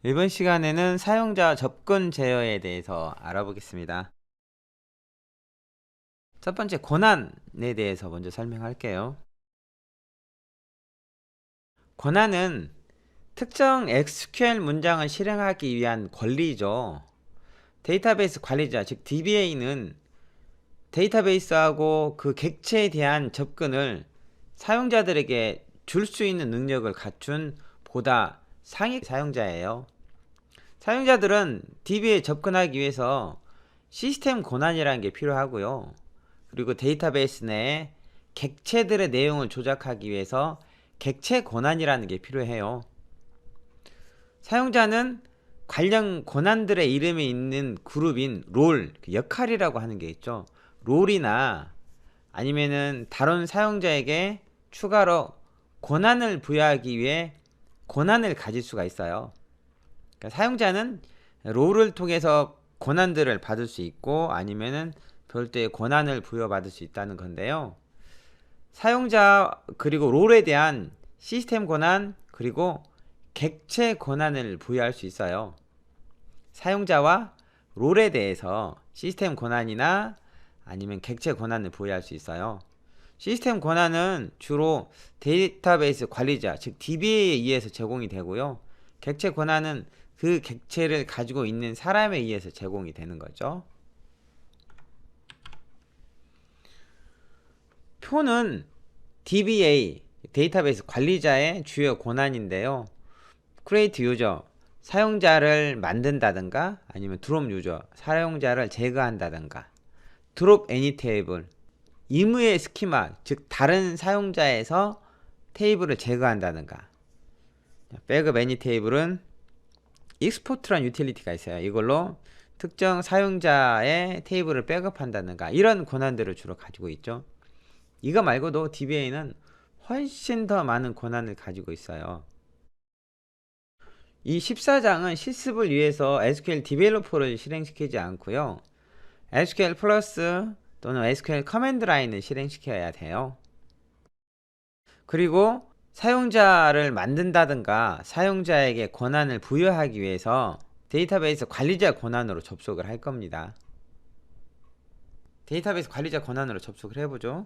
이번 시간에는 사용자 접근 제어에 대해서 알아보겠습니다. 첫 번째, 권한에 대해서 먼저 설명할게요. 권한은 특정 SQL 문장을 실행하기 위한 권리죠. 데이터베이스 관리자, 즉 DBA는 데이터베이스하고 그 객체에 대한 접근을 사용자들에게 줄 수 있는 능력을 갖춘 보다 상위 사용자예요. 사용자들은 DB에 접근하기 위해서 시스템 권한이라는 게 필요하고요. 그리고 데이터베이스 내에 객체들의 내용을 조작하기 위해서 객체 권한이라는 게 필요해요. 사용자는 관련 권한들의 이름이 있는 그룹인 롤, 역할이라고 하는 게 있죠. 롤이나 아니면은 다른 사용자에게 추가로 권한을 부여하기 위해 권한을 가질 수가 있어요. 그러니까 사용자는 롤을 통해서 권한들을 받을 수 있고 아니면은 별도의 권한을 부여받을 수 있다는 건데요. 사용자 그리고 롤에 대한 시스템 권한 그리고 객체 권한을 부여할 수 있어요. 사용자와 롤에 대해서 시스템 권한이나 아니면 객체 권한을 부여할 수 있어요. 시스템 권한은 주로 데이터베이스 관리자, 즉 DBA에 의해서 제공이 되고요. 객체 권한은 그 객체를 가지고 있는 사람에 의해서 제공이 되는 거죠. 표는 DBA, 데이터베이스 관리자의 주요 권한인데요. create user, 사용자를 만든다든가 아니면 drop user, 사용자를 제거한다든가 drop any table, 임의의 스키마, 즉 다른 사용자에서 테이블을 제거한다든가 back any table은 export라는 유틸리티가 있어요. 이걸로 특정 사용자의 테이블을 백업한다든가 이런 권한들을 주로 가지고 있죠. 이거 말고도 DBA는 훨씬 더 많은 권한을 가지고 있어요. 이 14장은 실습을 위해서 SQL 디벨로퍼를 실행시키지 않고요. SQL 플러스 또는 SQL 커맨드 라인을 실행시켜야 돼요. 그리고 사용자를 만든다든가 사용자에게 권한을 부여하기 위해서 데이터베이스 관리자 권한으로 접속을 할 겁니다. 데이터베이스 관리자 권한으로 접속을 해보죠.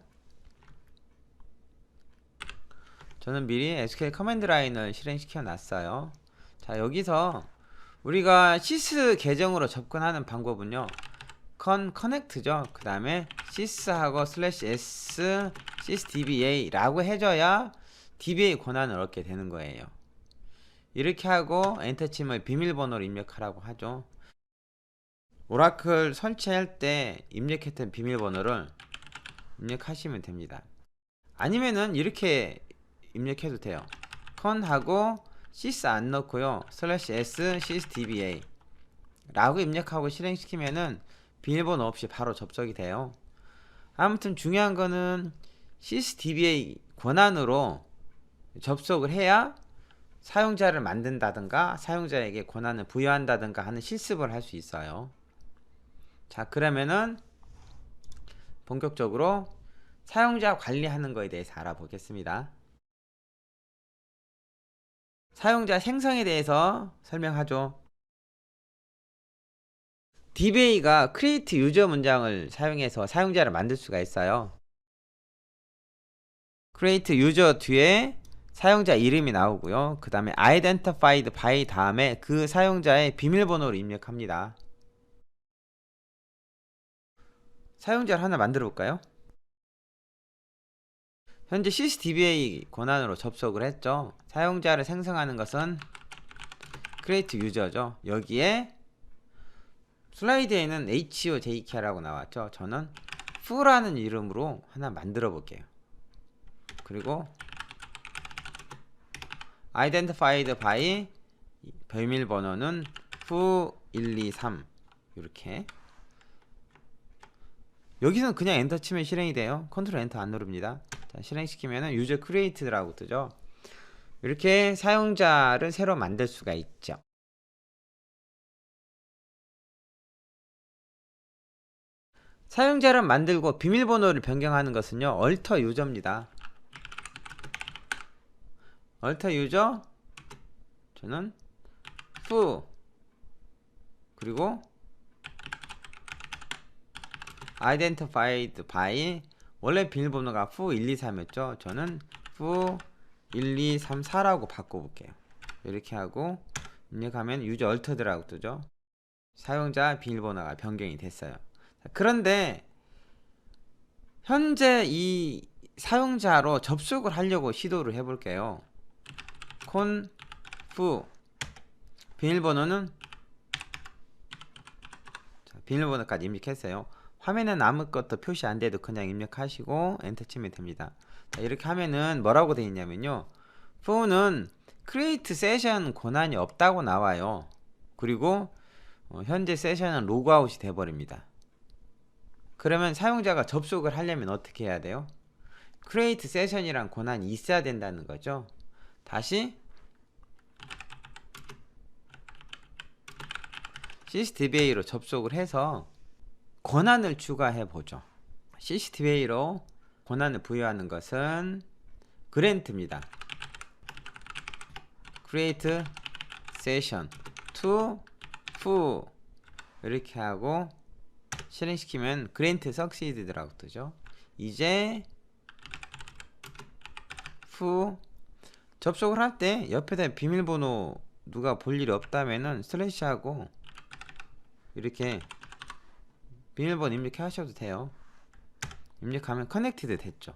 저는 미리 SQL 커맨드 라인을 실행시켜 놨어요. 자, 여기서 우리가 시스 계정으로 접근하는 방법은요, 커넥트죠. 그 다음에 sys하고 /s sysdba 라고 해줘야 DBA 권한을 얻게 되는 거예요. 이렇게 하고 엔터 치면 비밀번호를 입력하라고 하죠. 오라클 설치할 때 입력했던 비밀번호를 입력하시면 됩니다. 아니면은 이렇게 입력해도 돼요. con하고 sys 안 넣고요, /s sysdba 라고 입력하고 실행시키면은 비밀번호 없이 바로 접속이 돼요. 아무튼 중요한 거는 sysdba 권한으로 접속을 해야 사용자를 만든다든가 사용자에게 권한을 부여한다든가 하는 실습을 할 수 있어요. 자, 그러면은 본격적으로 사용자 관리하는 거에 대해서 알아보겠습니다. 사용자 생성에 대해서 설명하죠. DBA가 create user 문장을 사용해서 사용자를 만들 수가 있어요. create user 뒤에 사용자 이름이 나오고요. 그 다음에 identified by 다음에 그 사용자의 비밀번호를 입력합니다. 사용자를 하나 만들어 볼까요? 현재 sysdba 권한으로 접속을 했죠. 사용자를 생성하는 것은 create user죠. 여기에 슬라이드에는 HOJK라고 나왔죠. 저는 foo라는 이름으로 하나 만들어 볼게요. 그리고 identified by 비밀번호는 foo123 이렇게. 여기서는 그냥 엔터 치면 실행이 돼요. 컨트롤 엔터 안 누릅니다. 자, 실행시키면은 user created라고 뜨죠. 이렇게 사용자를 새로 만들 수가 있죠. 사용자를 만들고 비밀번호를 변경하는 것은요, alter user입니다. alter user, 저는 foo 그리고 identified by 원래 비밀번호가 foo 123이었죠. 저는 foo 12344라고 바꿔볼게요. 이렇게 하고 입력하면 유저 얼터드라고 뜨죠. 사용자 비밀번호가 변경이 됐어요. 그런데 현재 이 사용자로 접속을 하려고 시도를 해볼게요. conf 비밀번호는 비밀번호까지 입력했어요. 화면엔 아무것도 표시 안돼도 그냥 입력하시고 엔터 치면 됩니다. 자, 이렇게 하면은 뭐라고 되어 있냐면요, foo는 create session 권한이 없다고 나와요. 그리고 현재 세션은 로그아웃이 돼버립니다. 그러면 사용자가 접속을 하려면 어떻게 해야 돼요? create session이란 권한이 있어야 된다는 거죠. 다시 ccTVA로 접속을 해서 권한을 추가해 보죠. ccTVA로 권한을 부여하는 것은 grant입니다. create session to foo 이렇게 하고 실행시키면 grant succeeded라고 뜨죠. 이제 foo 접속을 할 때 옆에다 비밀번호 누가 볼 일이 없다면은 슬래시하고 이렇게 비밀번호 입력해 하셔도 돼요. 입력하면 커넥티드 됐죠.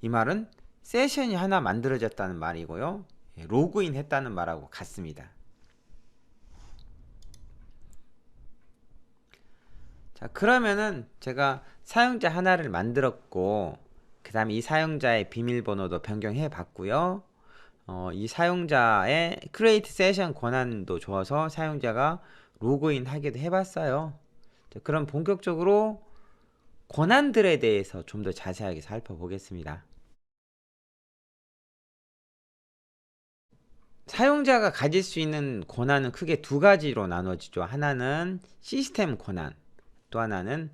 이 말은 세션이 하나 만들어졌다는 말이고요, 로그인 했다는 말하고 같습니다. 자, 그러면은 제가 사용자 하나를 만들었고 그 다음에 이 사용자의 비밀번호도 변경해 봤고요, 이 사용자의 create session 권한도 줘서 사용자가 로그인 하기도 해봤어요. 자, 그럼 본격적으로 권한들에 대해서 좀 더 자세하게 살펴보겠습니다. 사용자가 가질 수 있는 권한은 크게 두 가지로 나눠지죠. 하나는 시스템 권한, 또 하나는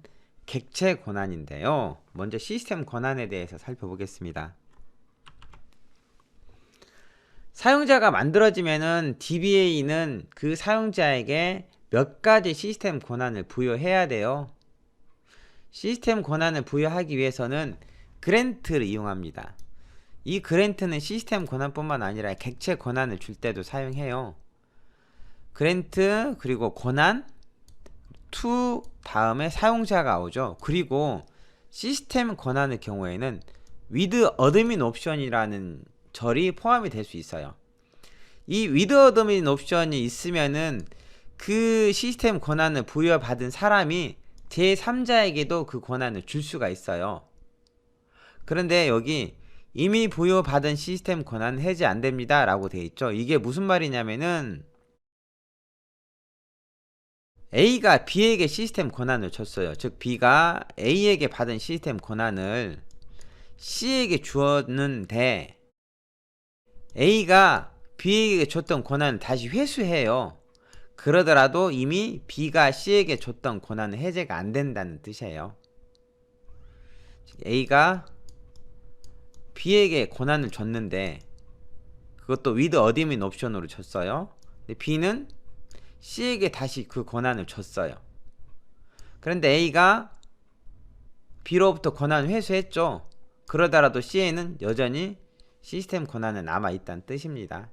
객체 권한인데요. 먼저 시스템 권한에 대해서 살펴보겠습니다. 사용자가 만들어지면은 DBA는 그 사용자에게 몇 가지 시스템 권한을 부여해야 돼요. 시스템 권한을 부여하기 위해서는 그랜트를 이용합니다. 이 그랜트는 시스템 권한뿐만 아니라 객체 권한을 줄 때도 사용해요. 그랜트 그리고 권한 to 다음에 사용자가 오죠. 그리고 시스템 권한의 경우에는 with admin option이라는 절이 포함이 될 수 있어요. 이 with admin option이 있으면은 그 시스템 권한을 부여받은 사람이 제3자에게도 그 권한을 줄 수가 있어요. 그런데 여기 이미 부여받은 시스템 권한은 해제 안됩니다 라고 되어 있죠. 이게 무슨 말이냐면은 A가 B에게 시스템 권한을 줬어요. 즉 B가 A에게 받은 시스템 권한을 C에게 주었는데 A가 B에게 줬던 권한을 다시 회수해요. 그러더라도 이미 B가 C에게 줬던 권한은 해제가 안 된다는 뜻이에요. A가 B에게 권한을 줬는데 그것도 with admin option으로 줬어요. 근데 B는 C에게 다시 그 권한을 줬어요. 그런데 A가 B로부터 권한을 회수했죠. 그러더라도 C에는 여전히 시스템 권한은 남아있다는 뜻입니다.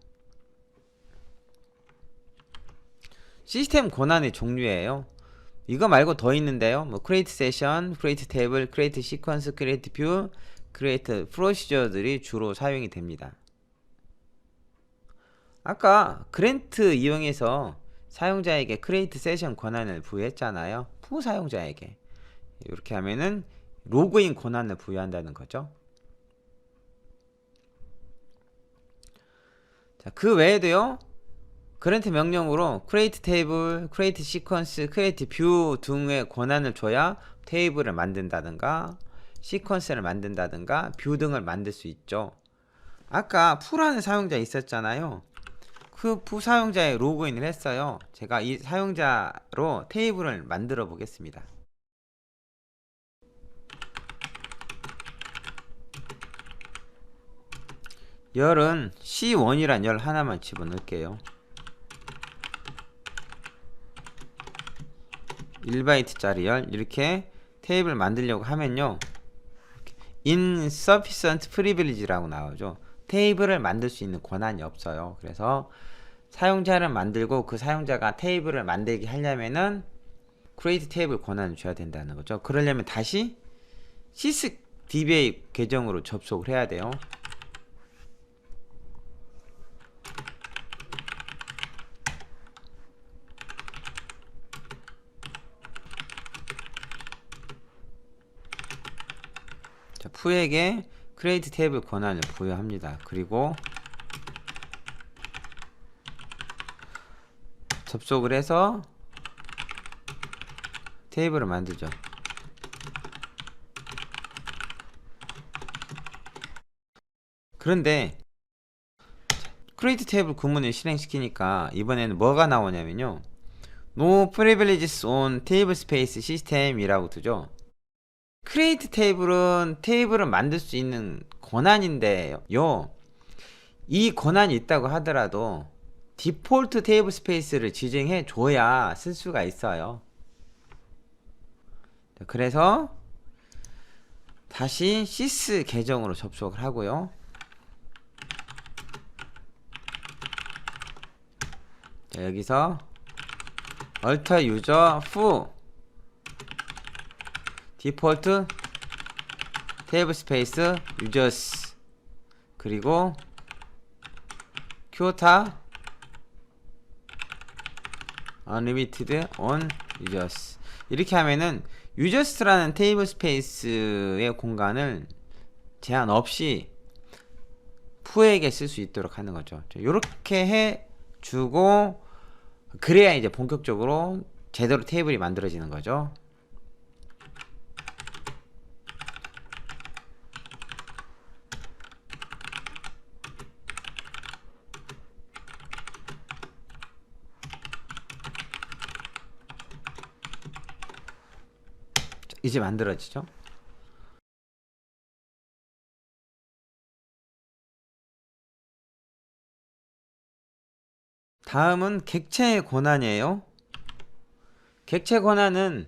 시스템 권한의 종류예요. 이거 말고 더 있는데요. 뭐 create session, create table, create sequence, create view, create procedure들이 주로 사용이 됩니다. 아까 그랜트 이용해서 사용자에게 create session 권한을 부여했잖아요. 부사용자에게. 이렇게 하면은 로그인 권한을 부여한다는 거죠. 자, 그 외에도요, 그랜트 명령으로 create table, create sequence, create view 등의 권한을 줘야 테이블을 만든다든가 시퀀스를 만든다든가 뷰 등을 만들 수 있죠. 아까 풀하는 사용자 있었잖아요. 그 부사용자에 로그인을 했어요. 제가 이 사용자로 테이블을 만들어 보겠습니다. 열은 C1이란 열 하나만 집어넣을게요. 1바이트짜리 열. 이렇게 테이블 만들려고 하면요, insufficient privilege라고 나오죠. 테이블을 만들 수 있는 권한이 없어요. 그래서 사용자를 만들고 그 사용자가 테이블을 만들게 하려면은 create 테이블 권한을 줘야 된다는 거죠. 그러려면 다시 sysdba 계정으로 접속을 해야 돼요. 자, 푸에게 create 테이블 권한을 부여합니다. 그리고 접속을 해서 테이블을 만들죠. 그런데 create 테이블 구문을 실행시키니까 이번에는 뭐가 나오냐면요, no privileges on table space system 이라고 뜨죠. create 테이블은 테이블을 만들 수 있는 권한인데요, 이 권한이 있다고 하더라도 디폴트 테이블 스페이스를 지정해 줘야 쓸 수가 있어요. 그래서 다시 sys 계정으로 접속을 하고요. 자, 여기서 alter user foo 디폴트 테이블 스페이스 users 그리고 quota unlimited on users. 이렇게 하면은 users라는 테이블 스페이스의 공간을 제한 없이 푸에게 쓸 수 있도록 하는 거죠. 이렇게 해 주고 그래야 이제 본격적으로 제대로 테이블이 만들어지는 거죠. 이제 만들어지죠. 다음은 객체의 권한이에요. 객체 권한은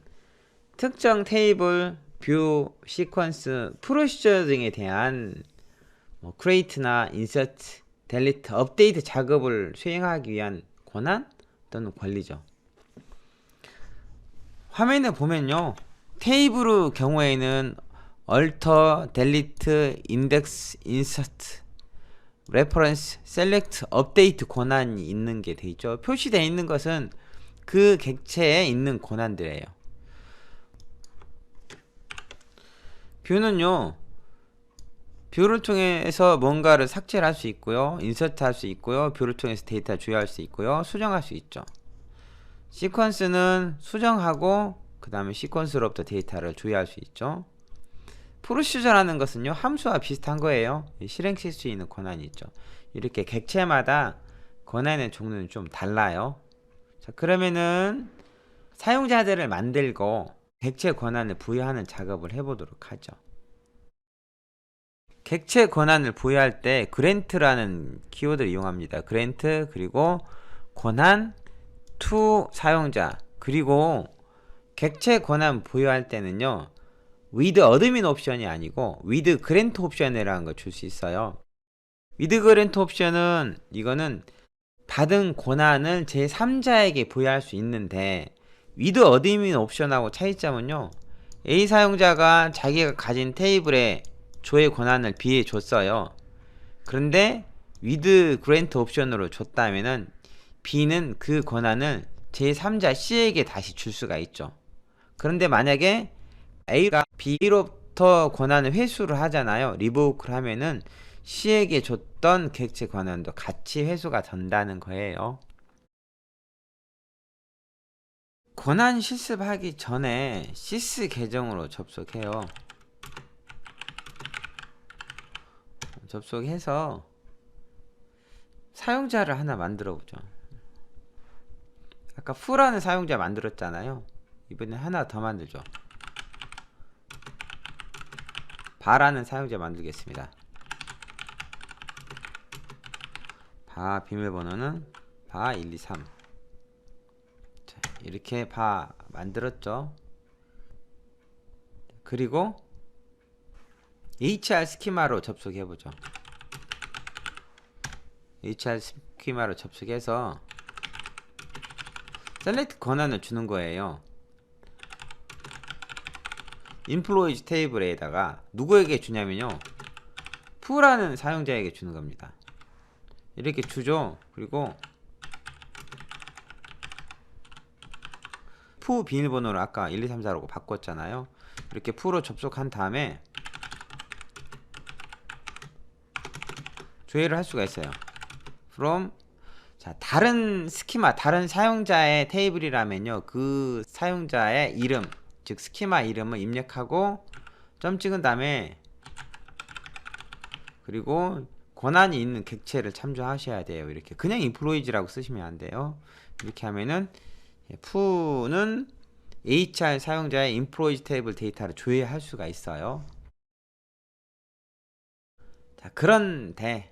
특정 테이블, 뷰, 시퀀스, 프로시저 등에 대한 create나 insert, delete, update 작업을 수행하기 위한 권한 또는 권리죠. 화면에 보면요, 테이블의 경우에는 alter, delete, index, insert, reference, select, update 권한이 있는 게 돼 있죠. 표시되어 있는 것은 그 객체에 있는 권한들이에요. 뷰는요, 뷰를 통해서 뭔가를 삭제를 할 수 있고요, 인서트 할 수 있고요, 뷰를 통해서 데이터 조회할 수 있고요, 수정할 수 있죠. 시퀀스는 수정하고 그 다음에 시퀀스로부터 데이터를 조회할 수 있죠. 프로시저라는 것은요, 함수와 비슷한 거예요. 실행시킬 수 있는 권한이 있죠. 이렇게 객체마다 권한의 종류는 좀 달라요. 자, 그러면은 사용자들을 만들고 객체 권한을 부여하는 작업을 해보도록 하죠. 객체 권한을 부여할 때 grant라는 키워드를 이용합니다. grant 그리고 권한 to 사용자, 그리고 객체 권한 부여할 때는요, with admin 옵션이 아니고 with grant 옵션이라는 걸 줄 수 있어요. with grant 옵션은 이거는 받은 권한을 제3자에게 부여할 수 있는데, with admin 옵션하고 차이점은요, A 사용자가 자기가 가진 테이블에 조회 권한을 B에 줬어요. 그런데 with grant 옵션으로 줬다면은 B는 그 권한을 제3자 C에게 다시 줄 수가 있죠. 그런데 만약에 A가 B로부터 권한을 회수를 하잖아요. 리보크를 하면은 C에게 줬던 객체 권한도 같이 회수가 된다는 거예요. 권한 실습하기 전에 sys 계정으로 접속해요. 접속해서 사용자를 하나 만들어 보죠. 아까 fu라는 사용자 만들었잖아요. 이번엔 하나 더 만들죠. 바라는 사용자 만들겠습니다. 바 비밀번호는 바 123. 자, 이렇게 바 만들었죠. 그리고 HR 스키마로 접속해보죠. HR 스키마로 접속해서 셀렉트 권한을 주는 거예요. 인플로이즈 테이블에다가 누구에게 주냐면요, 푸라는 사용자에게 주는 겁니다. 이렇게 주죠. 그리고 푸 비밀번호를 아까 1, 2, 3, 4라고 바꿨잖아요. 이렇게 푸로 접속한 다음에 조회를 할 수가 있어요. from, 자, 다른 스키마, 다른 사용자의 테이블이라면요, 그 사용자의 이름, 즉 스키마 이름을 입력하고 점 찍은 다음에, 그리고 권한이 있는 객체를 참조하셔야 돼요. 이렇게 그냥 인플로이즈라고 쓰시면 안 돼요. 이렇게 하면은 푸는 HR 사용자의 인플로이즈 테이블 데이터를 조회할 수가 있어요. 자, 그런데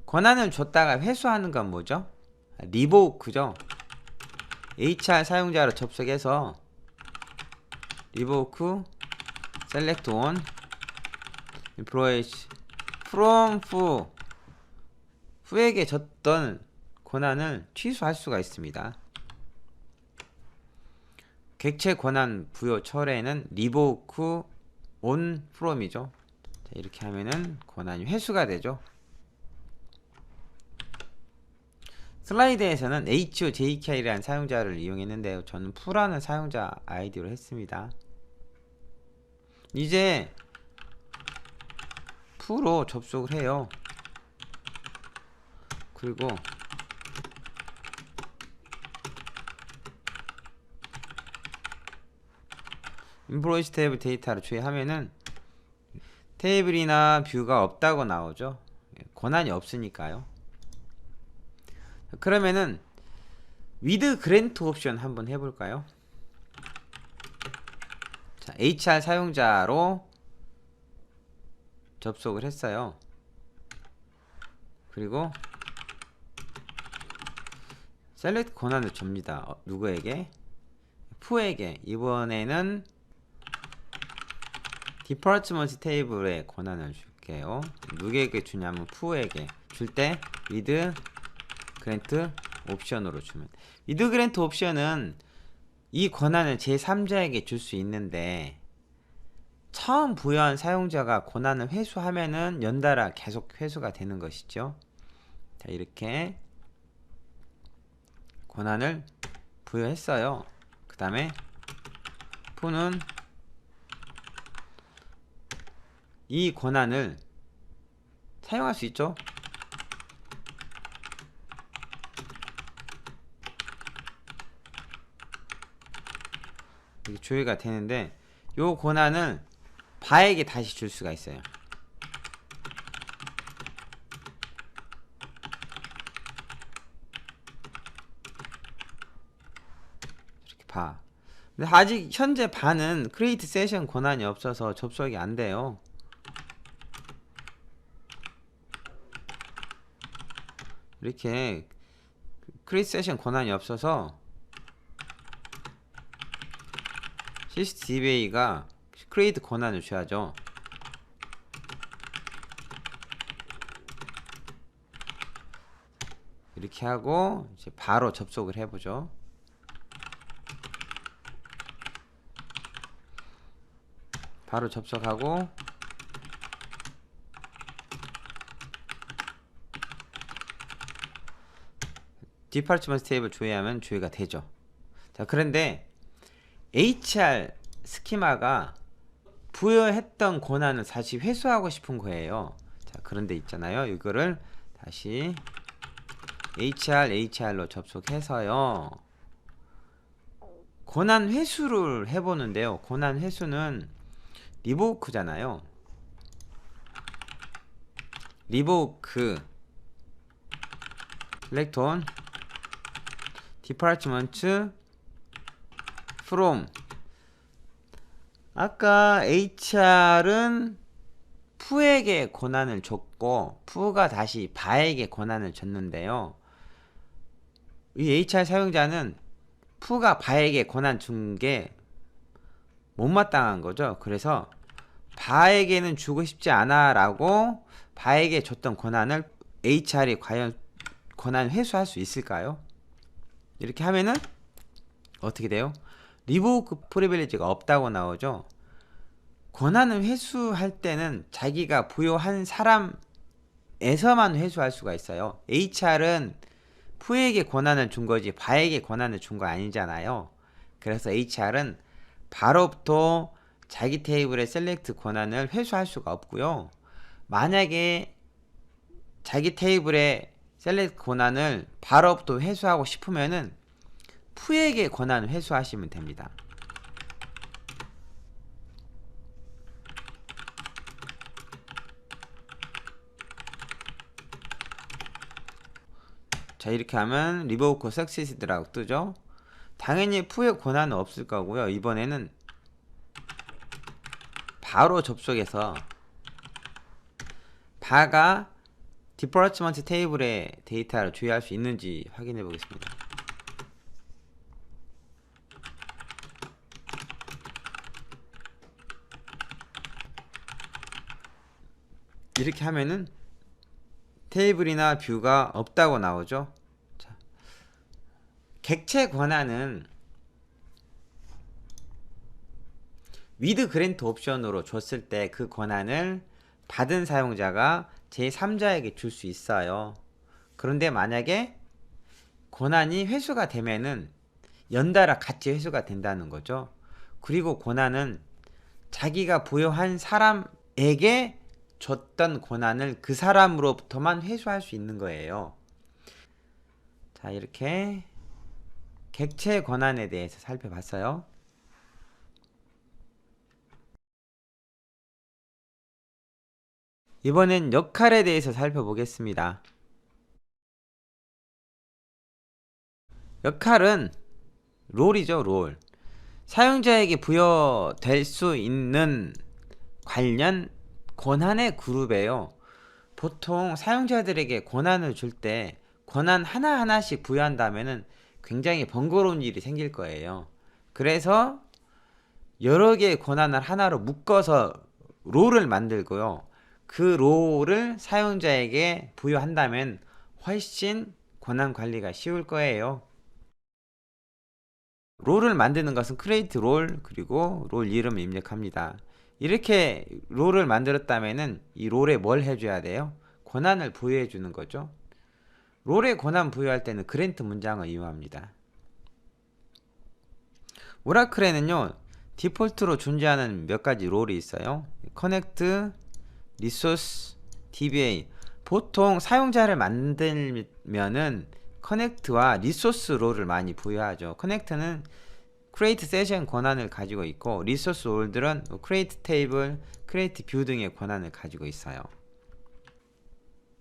권한을 줬다가 회수하는 건 뭐죠? 리보크죠. HR 사용자로 접속해서 리보크 select on employees from 후에게 줬던 권한을 취소할 수가 있습니다. 객체 권한 부여 철회는 리보크 on from이죠. 자, 이렇게 하면은 권한이 회수가 되죠. 슬라이드에서는 HOJK라는 사용자를 이용했는데요, 저는 푸라는 사용자 아이디로 했습니다. 이제 푸로 접속을 해요. 그리고 인플로이즈 테이블 데이터를 조회하면은 테이블이나 뷰가 없다고 나오죠. 권한이 없으니까요. 그러면은 with grant 옵션 한번 해볼까요? 자, HR 사용자로 접속을 했어요. 그리고 셀렉트 권한을 줍니다. 누구에게? 푸에게. 이번에는 디파트먼트 테이블에 권한을 줄게요. 누구에게 주냐면 푸에게 줄 때 with grant 옵션으로 주면, with grant 옵션은 이 권한을 제3자에게 줄 수 있는데, 처음 부여한 사용자가 권한을 회수하면은 연달아 계속 회수가 되는 것이죠. 자, 이렇게 권한을 부여했어요. 그 다음에 푸는 이 권한을 사용할 수 있죠. 이렇게 조회가 되는데, 요 권한을 바에게 다시 줄 수가 있어요. 이렇게 바. 근데 아직 현재 바는 크리에이트 세션 권한이 없어서 접속이 안 돼요. 이렇게 크리에이트 세션 권한이 없어서 CCDBA가 크리에이트 권한을 줘야죠. 이렇게 하고 이제 바로 접속을 해보죠. 바로 접속하고 디파트먼트 테이블 조회하면 조회가 되죠. 자, 그런데 HR 스키마가 부여했던 권한을 다시 회수하고 싶은 거예요. 자, 그런데 있잖아요, 이거를 다시 HR로 접속해서요, 권한 회수를 해보는데요. 권한 회수는 리보크잖아요. 리보크 select on department from, 아까 HR은 푸에게 권한을 줬고 푸가 다시 바에게 권한을 줬는데요. 이 HR 사용자는 푸가 바에게 권한 준 게 못마땅한 거죠. 그래서 바에게는 주고 싶지 않아 라고 바에게 줬던 권한을 HR이 과연 권한 회수할 수 있을까요? 이렇게 하면은 어떻게 돼요? 리보크 프리빌리지가 없다고 나오죠. 권한을 회수할 때는 자기가 부여한 사람에서만 회수할 수가 있어요. HR은 푸에게 권한을 준 거지 바에게 권한을 준 거 아니잖아요. 그래서 HR은 바로부터 자기 테이블의 셀렉트 권한을 회수할 수가 없고요. 만약에 자기 테이블의 셀렉트 권한을 바로부터 회수하고 싶으면은 푸에게 권한을 회수하시면 됩니다. 자, 이렇게 하면 리보크 석시스드라고 뜨죠. 당연히 푸의 권한은 없을 거고요. 이번에는 바로 접속해서 바가 디파트먼트 테이블의 데이터를 조회할 수 있는지 확인해 보겠습니다. 이렇게 하면은 테이블이나 뷰가 없다고 나오죠. 자, 객체 권한은 위드 그랜트 옵션으로 줬을 때 그 권한을 받은 사용자가 제3자에게 줄 수 있어요. 그런데 만약에 권한이 회수가 되면은 연달아 같이 회수가 된다는 거죠. 그리고 권한은 자기가 부여한 사람에게 줬던 권한을 그 사람으로부터만 회수할 수 있는 거예요. 자, 이렇게 객체 권한에 대해서 살펴봤어요. 이번엔 역할에 대해서 살펴보겠습니다. 역할은 롤이죠, 롤. 사용자에게 부여될 수 있는 관련 권한의 그룹이에요. 보통 사용자들에게 권한을 줄 때 권한 하나하나씩 부여한다면은 굉장히 번거로운 일이 생길 거예요. 그래서 여러 개의 권한을 하나로 묶어서 롤을 만들고요. 그 롤을 사용자에게 부여한다면 훨씬 권한 관리가 쉬울 거예요. 롤을 만드는 것은 create 롤 그리고 롤 이름을 입력합니다. 이렇게 롤을 만들었다면은 이 롤에 뭘 해줘야 돼요? 권한을 부여해 주는 거죠. 롤에 권한 부여할 때는 그랜트 문장을 이용합니다. 오라클에는요 디폴트로 존재하는 몇 가지 롤이 있어요. 커넥트, 리소스, DBA. 보통 사용자를 만들면은 커넥트와 리소스 롤을 많이 부여하죠. 커넥트는 create session 권한을 가지고 있고 리소스 롤들은 create table, create view 등의 권한을 가지고 있어요.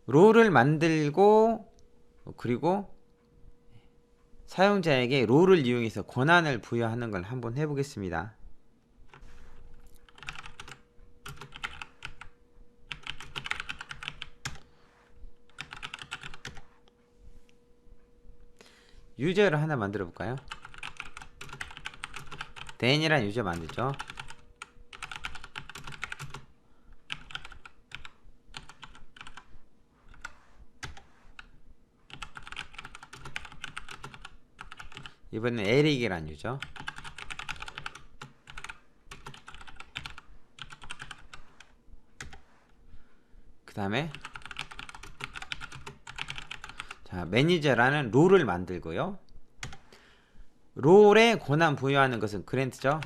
롤을 만들고 그리고 사용자에게 롤을 이용해서 권한을 부여하는 걸 한번 해보겠습니다. 유저를 하나 만들어 볼까요? 댄이란 유저 만들죠. 이번엔 에릭이란 유저. 그 다음에 자 매니저라는 롤을 만들고요. 롤에 권한 부여하는 것은 그랜트죠.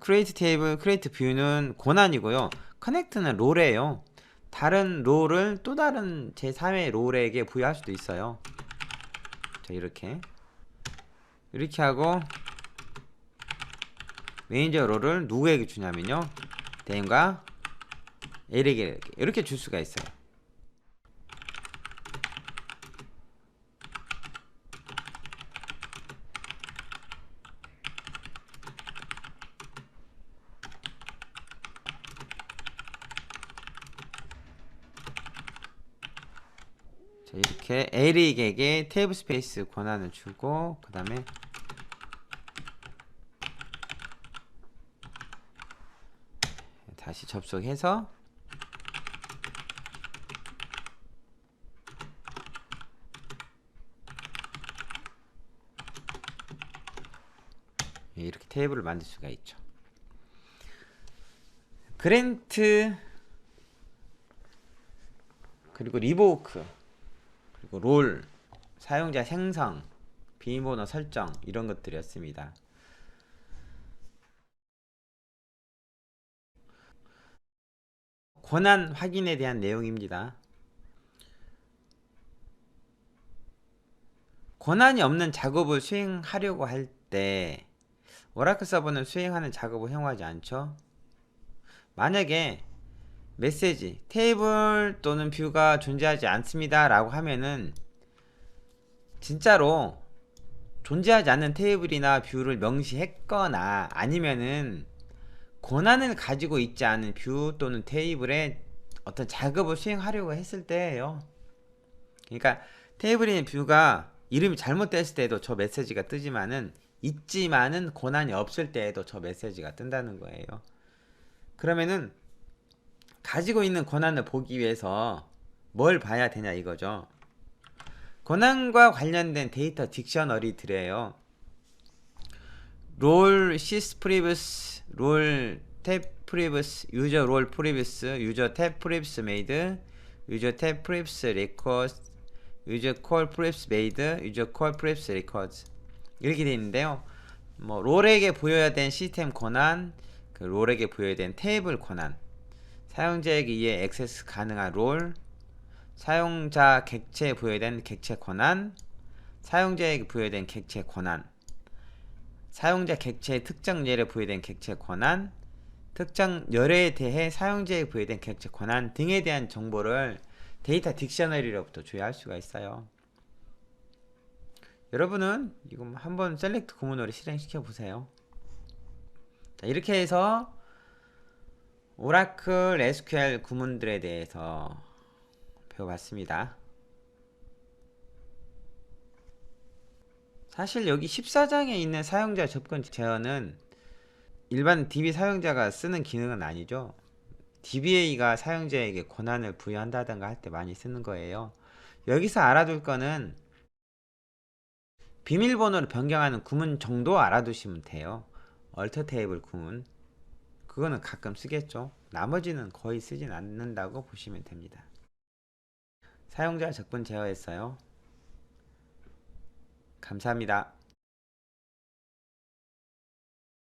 create table, create view는 권한이고요. connect는 롤이에요. 다른 롤을 또 다른 제3의 롤에게 부여할 수도 있어요. 자 이렇게 하고 매니저 롤을 누구에게 주냐면요 댄과 에릭에게 이렇게 줄 수가 있어요. 자, 이렇게 에릭에게 테이블 스페이스 권한을 주고 그 다음에 다시 접속해서 이렇게 테이블을 만들 수가 있죠. 그랜트 그리고 리보크 그리고 롤 사용자 생성 비밀번호 설정 이런 것들이었습니다. 권한 확인에 대한 내용입니다. 권한이 없는 작업을 수행하려고 할 때 오라클 서버는 수행하는 작업을 허용하지 않죠. 만약에 메시지 테이블 또는 뷰가 존재하지 않습니다 라고 하면은 진짜로 존재하지 않는 테이블이나 뷰를 명시했거나 아니면은 권한을 가지고 있지 않은 뷰 또는 테이블에 어떤 작업을 수행하려고 했을 때예요. 그러니까 테이블이나 뷰가 이름이 잘못됐을 때에도 저 메시지가 뜨지만은 있지만은 권한이 없을 때에도 저 메시지가 뜬다는 거예요. 그러면은 가지고 있는 권한을 보기 위해서 뭘 봐야 되냐 이거죠. 권한과 관련된 데이터 딕셔너리들이에요. 롤 시스 프리브스, 롤 탭 프리브스, 유저 롤 프리브스, 유저 탭 프리브스 메이드, 유저 탭 프리브스 레코드, 유저 콜 프리브스 메이드, 유저 콜 프리브스 레코드 이렇게 되어 있는데요. 뭐 롤에게 부여해야 된 시스템 권한, 그 롤에게 부여해야 된 테이블 권한, 사용자에게 의해 액세스 가능한 롤, 사용자 객체에 부여된 객체 권한, 사용자에게 부여된 객체 권한, 사용자 객체의 특정 열에 부여된 객체 권한, 특정 열에 대해 사용자에게 부여된 객체 권한 등에 대한 정보를 데이터 딕셔너리로부터 조회할 수가 있어요. 여러분은 이거 한번 셀렉트 구문으로 실행시켜 보세요. 자, 이렇게 해서 오라클 SQL 구문들에 대해서 배워봤습니다. 사실 여기 14장에 있는 사용자 접근 제어는 일반 DB 사용자가 쓰는 기능은 아니죠. DBA가 사용자에게 권한을 부여한다든가 할 때 많이 쓰는 거예요. 여기서 알아둘 거는 비밀번호를 변경하는 구문 정도 알아두시면 돼요. 얼터 테이블 구문 그거는 가끔 쓰겠죠. 나머지는 거의 쓰진 않는다고 보시면 됩니다. 사용자 접근 제어했어요. 감사합니다.